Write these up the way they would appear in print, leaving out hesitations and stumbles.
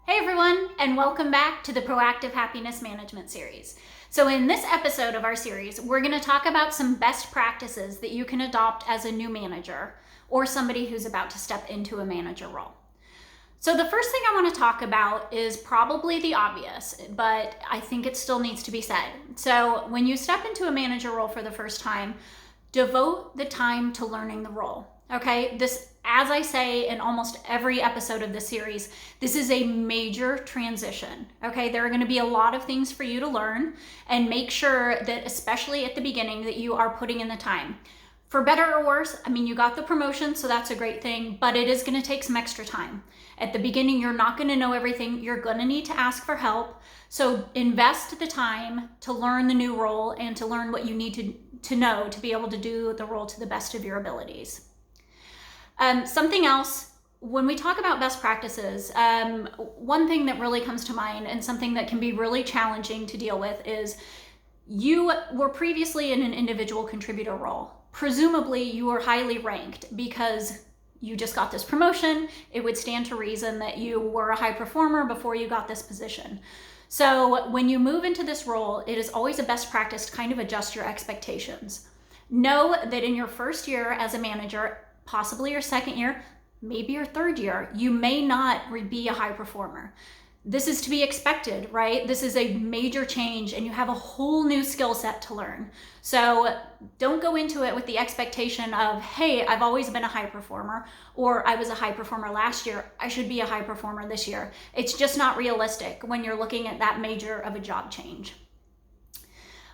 Hey everyone, and welcome back to the Proactive Happiness Management series. So in this episode of our series, we're going to talk about some best practices that you can adopt as a new manager or somebody who's about to step into a manager role. So the first thing I want to talk about is probably the obvious, but I think it still needs to be said. So when you step into a manager role for the first time, devote the time to learning the role. Okay, this, as I say in almost every episode of this series, this is a major transition. Okay, there are going to be a lot of things for you to learn, and make sure that, especially at the beginning, that you are putting in the time. For better or worse, I mean, you got the promotion, so that's a great thing, but it is going to take some extra time. At the beginning, you're not going to know everything. You're going to need to ask for help. So invest the time to learn the new role and to learn what you need to know to be able to do the role to the best of your abilities. Something else, when we talk about best practices, one thing that really comes to mind and something that can be really challenging to deal with is you were previously in an individual contributor role. Presumably you were highly ranked because you just got this promotion. It would stand to reason that you were a high performer before you got this position. So when you move into this role, it is always a best practice to kind of adjust your expectations. Know that in your first year as a manager, possibly your second year, maybe your third year, you may not be a high performer. This is to be expected, right? This is a major change and you have a whole new skill set to learn. So don't go into it with the expectation of, hey, I've always been a high performer, or I was a high performer last year, I should be a high performer this year. It's just not realistic when you're looking at that major of a job change.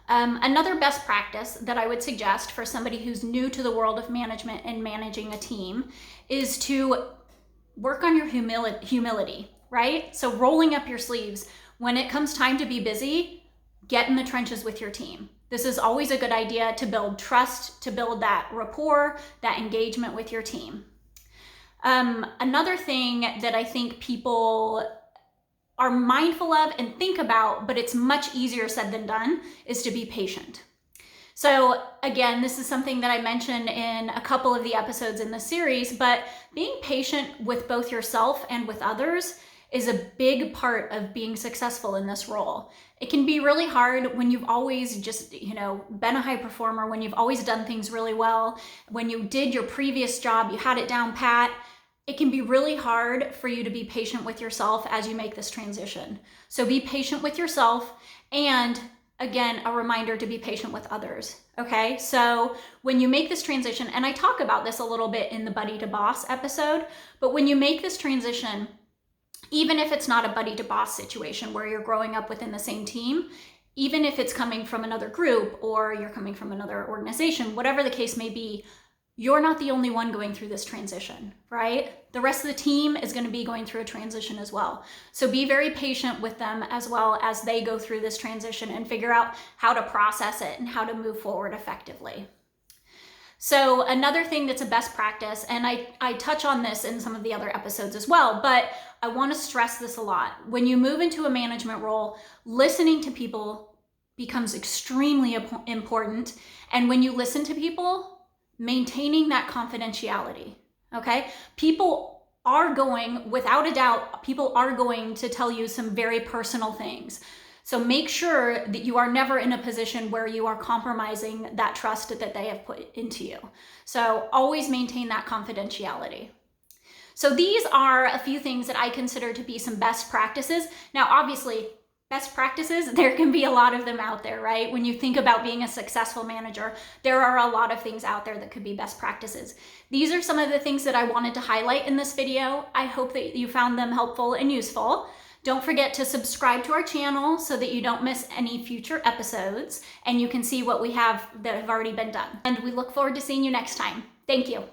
Another best practice that I would suggest for somebody who's new to the world of management and managing a team is to work on your humility, right? So rolling up your sleeves. When it comes time to be busy, get in the trenches with your team. This is always a good idea to build trust, to build that rapport, that engagement with your team. Another thing that I think people are mindful of and think about, but it's much easier said than done, is to be patient. So again, this is something that I mentioned in a couple of the episodes in the series, but being patient with both yourself and with others is a big part of being successful in this role. It can be really hard when you've always just, been a high performer, when you've always done things really well, when you did your previous job, you had it down pat. It can be really hard for you to be patient with yourself as you make this transition. So be patient with yourself, and again, a reminder to be patient with others, okay? So when you make this transition, and I talk about this a little bit in the Buddy to Boss episode, but when you make this transition, even if it's not a buddy to boss situation where you're growing up within the same team, even if it's coming from another group or you're coming from another organization, whatever the case may be, you're not the only one going through this transition, right? The rest of the team is going to be going through a transition as well. So be very patient with them as well as they go through this transition and figure out how to process it and how to move forward effectively. So another thing that's a best practice, and I touch on this in some of the other episodes as well, but I want to stress this a lot. When you move into a management role, listening to people becomes extremely important. And when you listen to people, maintaining that confidentiality, okay? People are going, without a doubt, people are going to tell you some very personal things. So make sure that you are never in a position where you are compromising that trust that they have put into you. So always maintain that confidentiality. So these are a few things that I consider to be some best practices. Now, obviously, best practices, there can be a lot of them out there, right? When you think about being a successful manager, there are a lot of things out there that could be best practices. These are some of the things that I wanted to highlight in this video. I hope that you found them helpful and useful. Don't forget to subscribe to our channel so that you don't miss any future episodes and you can see what we have that have already been done. And we look forward to seeing you next time. Thank you.